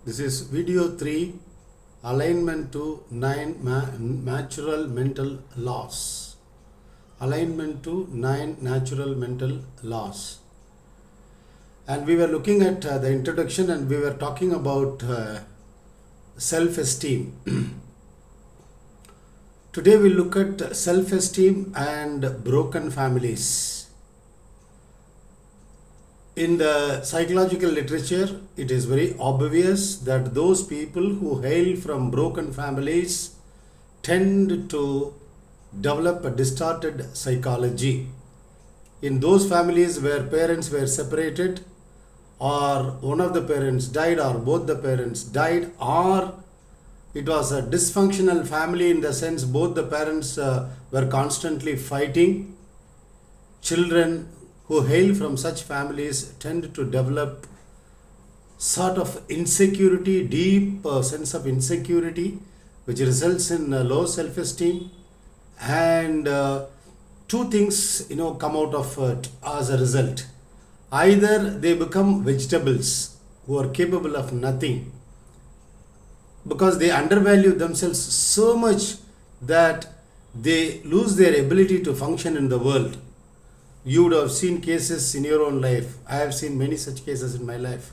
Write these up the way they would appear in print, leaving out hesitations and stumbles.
This is video 3, alignment to 9 natural mental laws. Alignment to 9 natural mental laws. And we were looking at the introduction and we were talking about self-esteem. Today we look at self-esteem and broken families. In the psychological literature, it is very obvious that those people who hail from broken families tend to develop a distorted psychology. In those families where parents were separated, or one of the parents died, or both the parents died, or it was a dysfunctional family in the sense both the parents were constantly fighting, children who hail from such families tend to develop sort of insecurity, deep sense of insecurity, which results in low self-esteem, and two things come out of it as a result. Either they become vegetables who are capable of nothing because they undervalue themselves so much that they lose their ability to function in the world. You would have seen cases in your own life. I have seen many such cases in my life.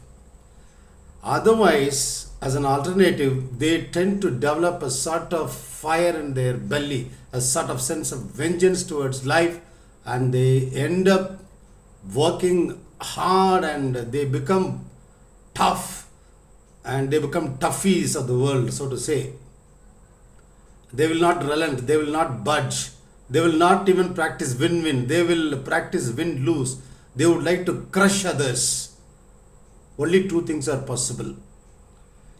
Otherwise, as an alternative, they tend to develop a sort of fire in their belly, a sort of sense of vengeance towards life, and they end up working hard and they become tough and they become toughies of the world, so to say. They will not relent, they will not budge. They will not even practice win-win. They will practice win-lose. They would like to crush others. Only two things are possible.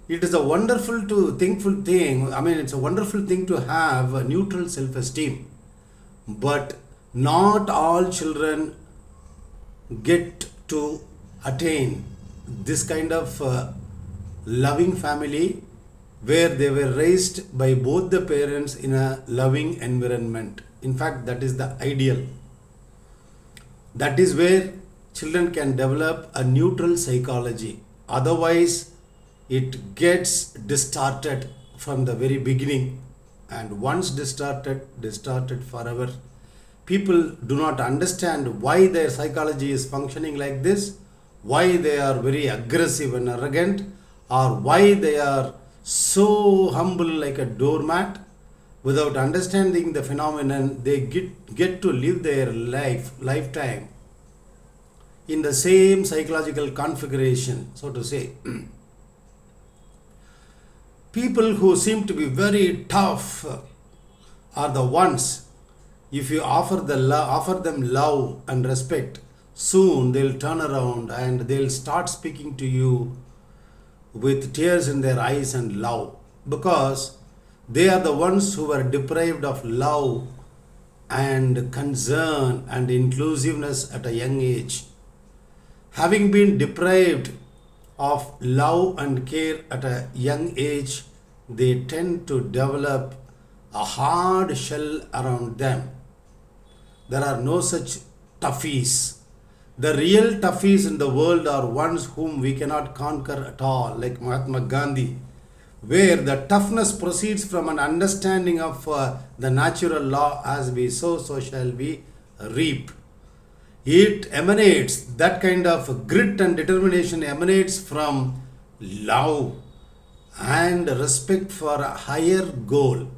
It is a thankful thing. It's a wonderful thing to have a neutral self-esteem. But not all children get to attain this kind of loving family where they were raised by both the parents in a loving environment. In fact, that is the ideal. That is where children can develop a neutral psychology. Otherwise, it gets distorted from the very beginning. And once distorted forever. People do not understand why their psychology is functioning like this, why they are very aggressive and arrogant, or why they are so humble like a doormat. Without understanding the phenomenon, they get to live their lifetime in the same psychological configuration, so to say. People who seem to be very tough are the ones, if you offer them love and respect, soon they'll turn around and they'll start speaking to you with tears in their eyes and love, because they are the ones who were deprived of love and concern and inclusiveness at a young age. Having been deprived of love and care at a young age, they tend to develop a hard shell around them. There are no such toughies. The real toughies in the world are ones whom we cannot conquer at all, like Mahatma Gandhi, where the toughness proceeds from an understanding of the natural law: as we sow, so shall we reap. It emanates, that kind of grit and determination emanates from love and respect for a higher goal.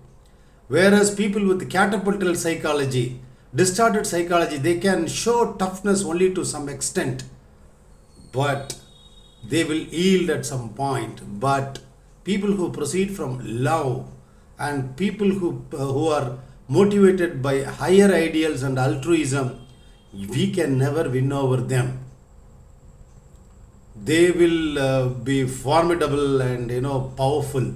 Whereas people with catapultal psychology, distorted psychology, they can show toughness only to some extent, but they will yield at some point. But people who proceed from love and people who are motivated by higher ideals and altruism, we can never win over them. They will be formidable and powerful.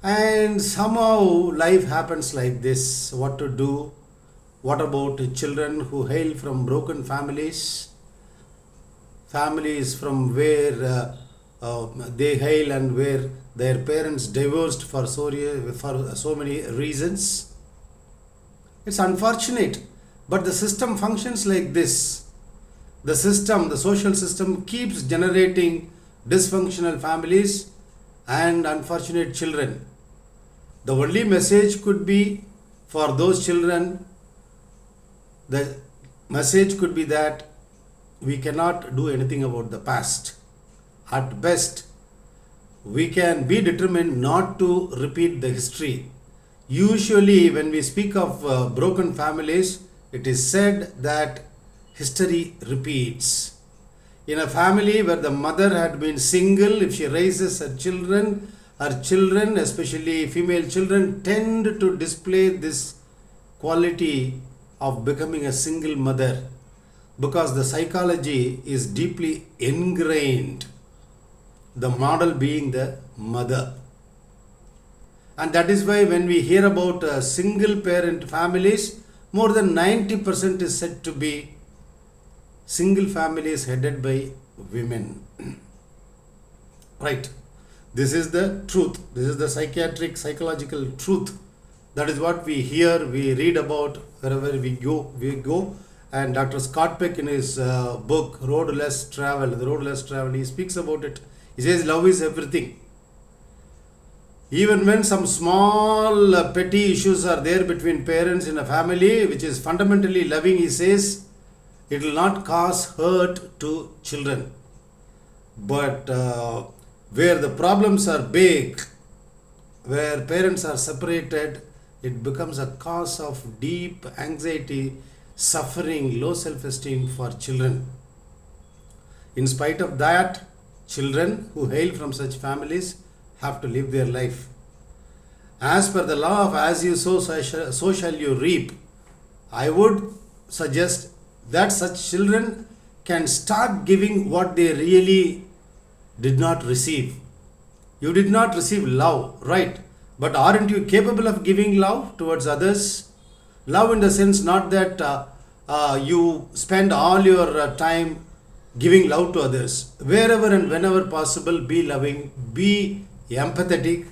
And somehow life happens like this. What to do? What about children who hail from broken families? Families from where they hail and where their parents divorced for so many reasons. It's unfortunate, but the system functions like this. The social system keeps generating dysfunctional families, and unfortunate children. The only message could be for those children, the message could be that we cannot do anything about the past. At best, we can be determined not to repeat the history. Usually, when we speak of broken families, it is said that history repeats. In a family where the mother had been single, if she raises her children, especially female children, tend to display this quality of becoming a single mother because the psychology is deeply ingrained, the model being the mother. And that is why when we hear about single parent families, more than 90% is said to be single families headed by women. Right. This is the truth. This is the psychological truth. That is what we hear, we read about wherever we go. And Dr. Scott Peck in his book, The Road Less Traveled, he speaks about it. He says, love is everything. Even when some small petty issues are there between parents in a family, which is fundamentally loving, he says, it will not cause hurt to children. But where the problems are big, where parents are separated, it becomes a cause of deep anxiety, suffering, low self-esteem for children. In spite of that, children who hail from such families have to live their life. As per the law of as you sow, so shall you reap, I would suggest that such children can start giving what they really did not receive. You did not receive love, right? But aren't you capable of giving love towards others? Love in the sense not that you spend all your time giving love to others. Wherever and whenever possible, be loving, be empathetic,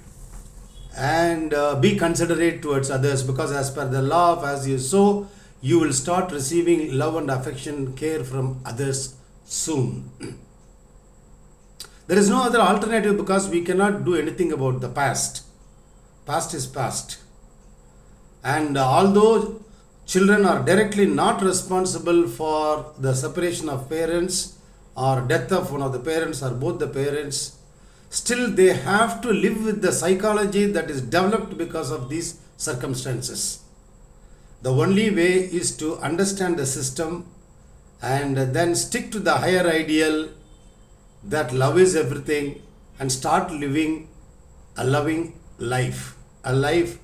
and be considerate towards others, because as per the law of as you sow, you will start receiving love and affection, care from others soon. There is no other alternative because we cannot do anything about the past. Past is past. And although children are directly not responsible for the separation of parents or death of one of the parents or both the parents, still they have to live with the psychology that is developed because of these circumstances. The only way is to understand the system and then stick to the higher ideal that love is everything and start living a loving life, a life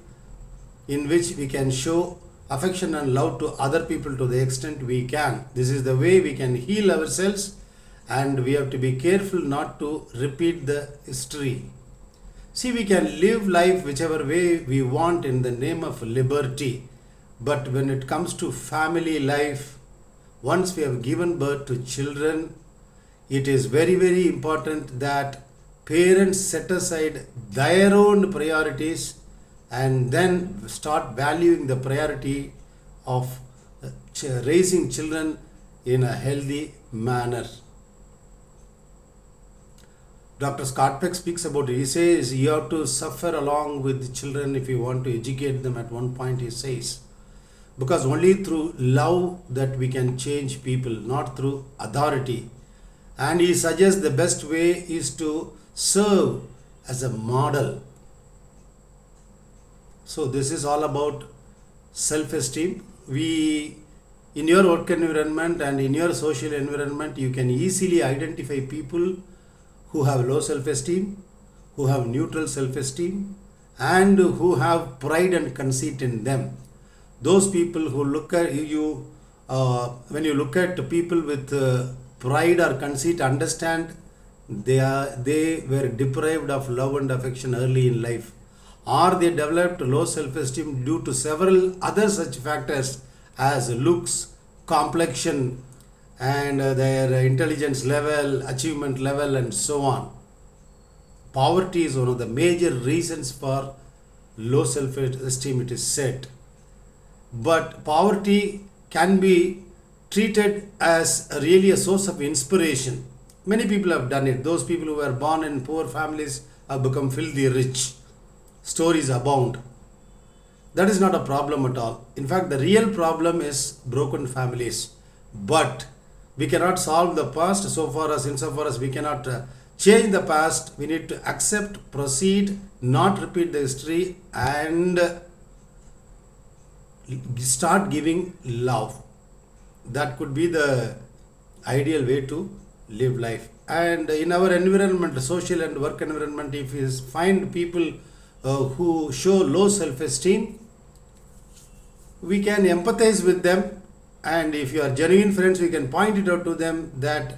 in which we can show affection and love to other people to the extent we can. This is the way we can heal ourselves, and we have to be careful not to repeat the history. See, we can live life whichever way we want in the name of liberty, but when it comes to family life, once we have given birth to children, it is very, very important that parents set aside their own priorities and then start valuing the priority of raising children in a healthy manner. Dr. Scott Peck speaks about it. He says you have to suffer along with the children if you want to educate them. At one point he says, because only through love that we can change people, not through authority. And he suggests the best way is to serve as a model. So this is all about self-esteem. In your work environment and in your social environment, you can easily identify people who have low self-esteem, who have neutral self-esteem, and who have pride and conceit in them. Those people who look at you, when you look at people with pride or conceit, understand they were deprived of love and affection early in life, or they developed low self-esteem due to several other such factors as looks, complexion, and their intelligence level, achievement level, and so on. Poverty is one of the major reasons for low self-esteem, it is said. But poverty can be treated as really a source of inspiration. Many people have done it. Those people who were born in poor families have become filthy rich. Stories abound. That is not a problem at all. In fact, the real problem is broken families. But we cannot solve the past insofar as we cannot change the past. We need to accept, proceed, not repeat the history, and start giving love. That could be the ideal way to live life. And in our environment, social and work environment, if you find people who show low self-esteem, we can empathize with them, and if you are genuine friends, we can point it out to them that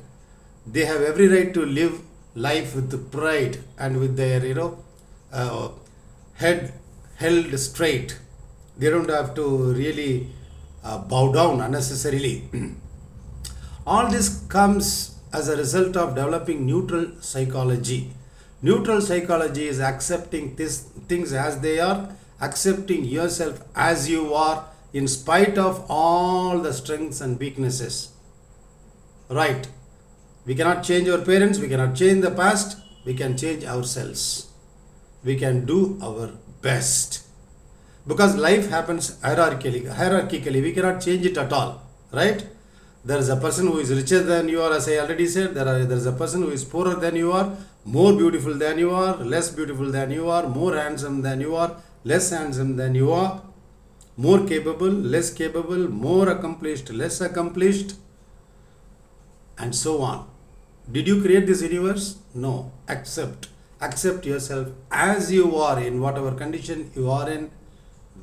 they have every right to live life with pride and with their head held straight. They don't have to really bow down unnecessarily. All this comes as a result of developing neutral psychology. Neutral psychology is accepting things as they are, accepting yourself as you are, in spite of all the strengths and weaknesses. Right? We cannot change our parents, we cannot change the past, we can change ourselves. We can do our best. Because life happens hierarchically, we cannot change it at all. Right? There is a person who is richer than you are, as I already said. There is a person who is poorer than you are, more beautiful than you are, less beautiful than you are, more handsome than you are, less handsome than you are, more capable, less capable, more accomplished, less accomplished, and so on. Did you create this universe? No. Accept yourself as you are, in whatever condition you are in.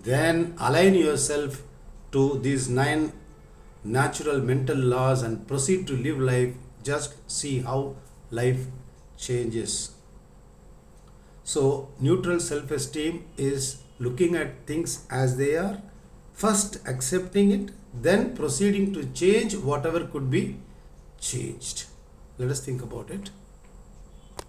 Then align yourself to these 9 natural mental laws and proceed to live life. Just see how life changes. So neutral self-esteem is looking at things as they are, first accepting it, then proceeding to change whatever could be changed. Let us think about it.